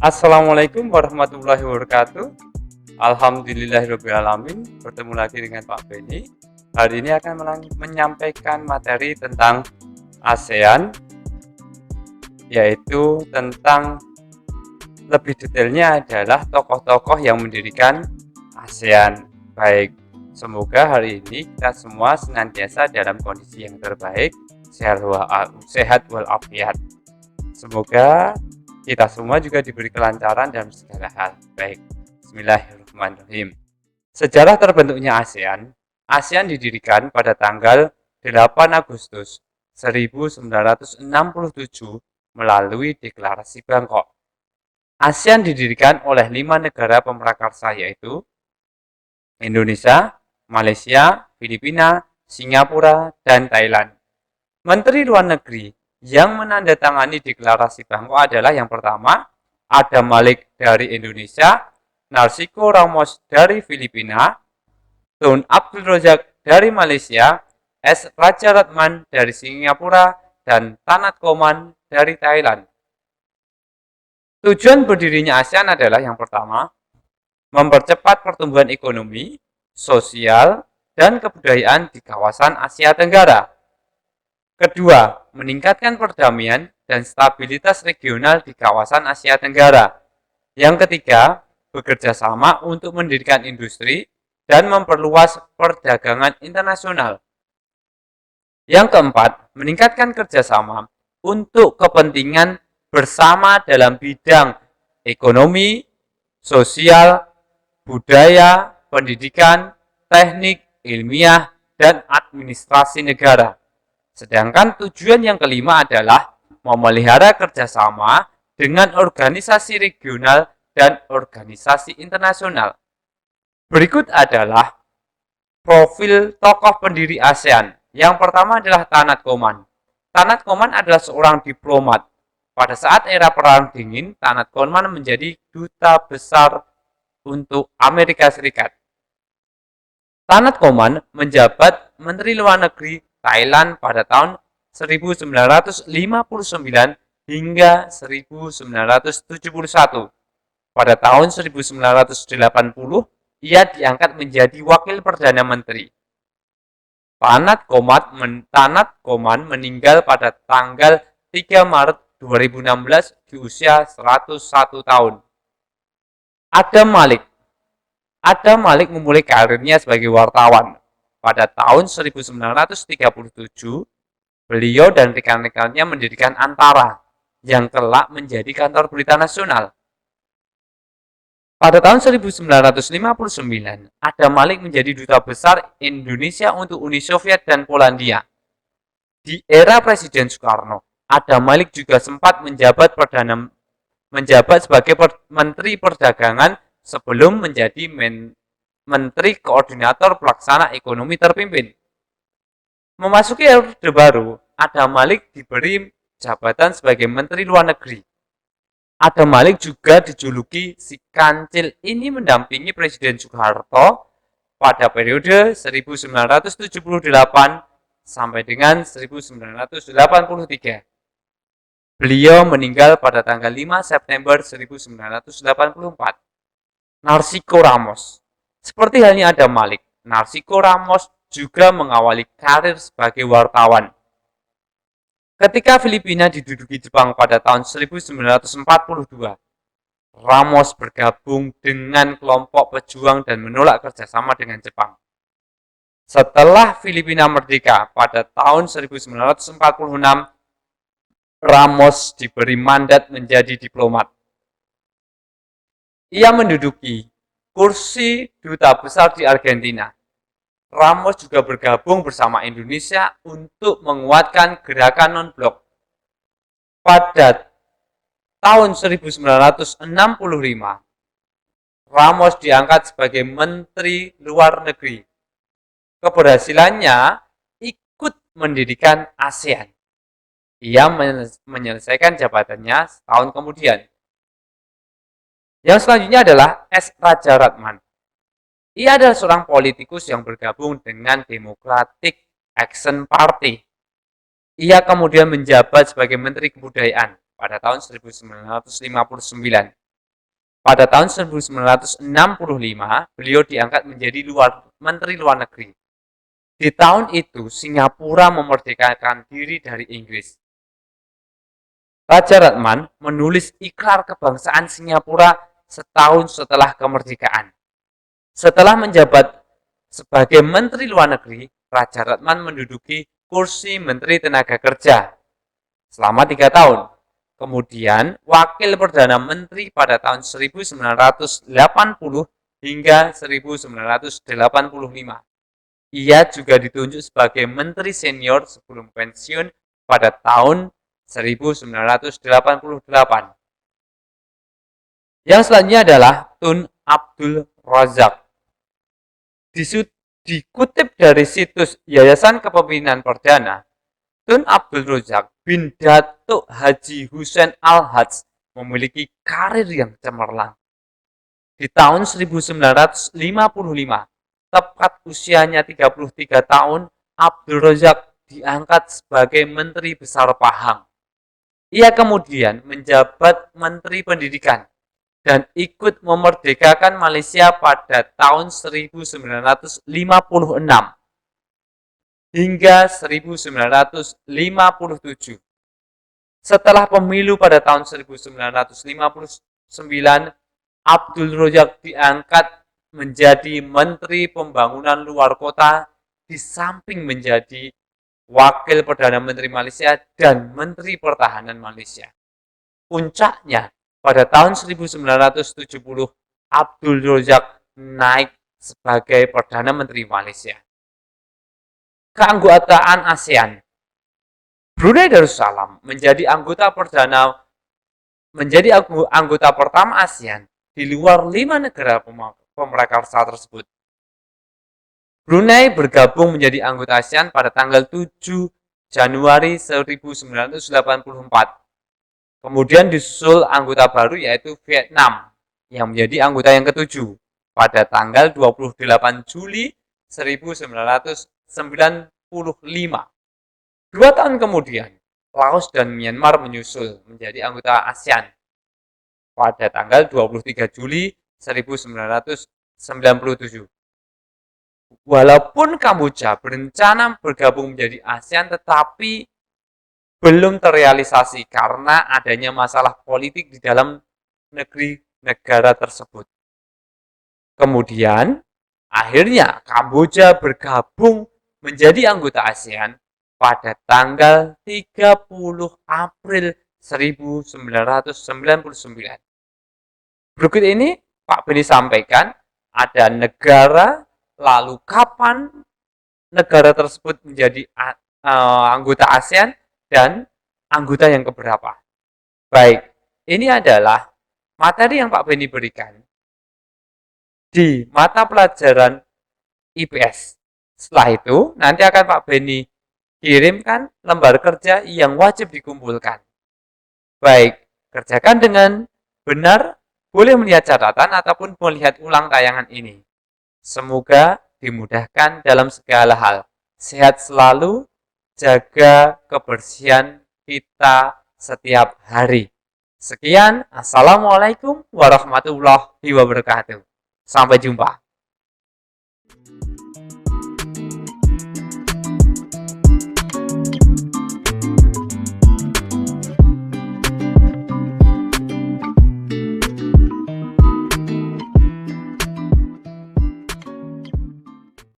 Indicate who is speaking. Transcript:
Speaker 1: Assalamualaikum warahmatullahi wabarakatuh. Alhamdulillahirrahmanirrahim. Bertemu lagi dengan Pak Beni. Hari ini akan menyampaikan materi tentang ASEAN, yaitu tentang lebih detailnya adalah tokoh-tokoh yang mendirikan ASEAN. Baik, semoga hari ini kita semua senantiasa dalam kondisi yang terbaik, sehat walafiat. Semoga kita semua juga diberi kelancaran dalam segala hal. Baik, bismillahirrahmanirrahim. Sejarah terbentuknya ASEAN. ASEAN didirikan pada tanggal 8 Agustus 1967 melalui Deklarasi Bangkok. ASEAN didirikan oleh 5 negara pemrakarsa, yaitu Indonesia, Malaysia, Filipina, Singapura, dan Thailand. Menteri Luar Negeri yang menandatangani Deklarasi Bangkok adalah yang pertama, Adam Malik dari Indonesia, Narsico Ramos dari Filipina, Tun Abdul Razak dari Malaysia, S. Rajaratnam dari Singapura, dan Tanat Koman dari Thailand. Tujuan berdirinya ASEAN adalah yang pertama, mempercepat pertumbuhan ekonomi, sosial, dan kebudayaan di kawasan Asia Tenggara. Kedua, meningkatkan perdamaian dan stabilitas regional di kawasan Asia Tenggara. Yang ketiga, bekerja sama untuk mendirikan industri dan memperluas perdagangan internasional. Yang keempat, meningkatkan kerjasama untuk kepentingan bersama dalam bidang ekonomi, sosial, budaya, pendidikan, teknik, ilmiah, dan administrasi negara. Sedangkan tujuan yang kelima adalah memelihara kerjasama dengan organisasi regional dan organisasi internasional. Berikut adalah profil tokoh pendiri ASEAN. Yang pertama adalah Tanat Koman. Tanat Koman adalah seorang diplomat. Pada saat era Perang Dingin, Tanat Koman menjadi duta besar untuk Amerika Serikat. Tanat Koman menjabat Menteri Luar Negeri Thailand pada tahun 1959 hingga 1971. Pada tahun 1980, ia diangkat menjadi Wakil Perdana Menteri. Tanat Koman meninggal pada tanggal 3 Maret 2016 di usia 101 tahun. Adam Malik memulai karirnya sebagai wartawan. Pada tahun 1937, beliau dan rekan-rekannya mendirikan Antara, yang kelak menjadi kantor berita nasional. Pada tahun 1959, Adam Malik menjadi duta besar Indonesia untuk Uni Soviet dan Polandia. Di era Presiden Soekarno, Adam Malik juga sempat menjabat sebagai Menteri Perdagangan sebelum menjadi Menteri Koordinator Pelaksana Ekonomi terpimpin. Memasuki Orde Baru, Adam Malik diberi jabatan sebagai Menteri Luar Negeri. Adam Malik juga dijuluki si Kancil. Ini mendampingi Presiden Soeharto pada periode 1978 sampai dengan 1983. Beliau meninggal pada tanggal 5 September 1984. Narsico Ramos. Seperti halnya Adam Malik, Narsico Ramos juga mengawali karir sebagai wartawan. Ketika Filipina diduduki Jepang pada tahun 1942, Ramos bergabung dengan kelompok pejuang dan menolak kerjasama dengan Jepang. Setelah Filipina merdeka pada tahun 1946, Ramos diberi mandat menjadi diplomat. Ia menduduki kursi duta besar di Argentina. Ramos juga bergabung bersama Indonesia untuk menguatkan gerakan non-blok. Pada tahun 1965, Ramos diangkat sebagai Menteri Luar Negeri. Keberhasilannya ikut mendirikan ASEAN. Ia menyelesaikan jabatannya setahun kemudian. Yang selanjutnya adalah S. Rajaratnam. Ia adalah seorang politikus yang bergabung dengan Democratic Action Party. Ia kemudian menjabat sebagai Menteri Kebudayaan pada tahun 1959. Pada tahun 1965, beliau diangkat menjadi Menteri Luar Negeri. Di tahun itu, Singapura memerdekakan diri dari Inggris. Raja Ratman menulis ikrar kebangsaan Singapura setahun setelah kemerdekaan. Setelah menjabat sebagai Menteri Luar Negeri, Raja Ratman menduduki kursi Menteri Tenaga Kerja selama 3 tahun. Kemudian, Wakil Perdana Menteri pada tahun 1980 hingga 1985. Ia juga ditunjuk sebagai Menteri Senior sebelum pensiun pada tahun 1988. Yang selanjutnya adalah Tun Abdul Razak. Dikutip dari situs Yayasan Kepemimpinan Perdana, Tun Abdul Razak bin Datuk Haji Hussein Al-Hajj memiliki karir yang cemerlang. Di tahun 1955, tepat usianya 33 tahun, Abdul Razak diangkat sebagai Menteri Besar Pahang. Ia kemudian menjabat Menteri Pendidikan dan ikut memerdekakan Malaysia pada tahun 1956 hingga 1957. Setelah pemilu pada tahun 1959, Abdul Razak diangkat menjadi Menteri Pembangunan Luar Kota di samping menjadi Wakil Perdana Menteri Malaysia dan Menteri Pertahanan Malaysia. Puncaknya, pada tahun 1970, Abdul Razak naik sebagai Perdana Menteri Malaysia. Keanggotaan ASEAN. Brunei Darussalam menjadi anggota pertama ASEAN di luar 5 negara pemrakarsa tersebut. Brunei bergabung menjadi anggota ASEAN pada tanggal 7 Januari 1984. Kemudian disusul anggota baru yaitu Vietnam yang menjadi anggota yang ke-7 pada tanggal 28 Juli 1995. 2 tahun kemudian, Laos dan Myanmar menyusul menjadi anggota ASEAN pada tanggal 23 Juli 1997. Walaupun Kamboja berencana bergabung menjadi ASEAN, tetapi belum terrealisasi karena adanya masalah politik di dalam negeri negara tersebut. Kemudian, akhirnya Kamboja bergabung menjadi anggota ASEAN pada tanggal 30 April 1999. Berikut ini Pak Beni sampaikan ada negara, lalu kapan negara tersebut menjadi anggota ASEAN dan anggota yang keberapa. Baik, ini adalah materi yang Pak Beni berikan di mata pelajaran IPS. Setelah itu, nanti akan Pak Beni kirimkan lembar kerja yang wajib dikumpulkan. Baik, kerjakan dengan benar, boleh melihat catatan ataupun melihat ulang tayangan ini. Semoga dimudahkan dalam segala hal. Sehat selalu, jaga kebersihan kita setiap hari. Sekian, Assalamualaikum warahmatullahi wabarakatuh. Sampai jumpa.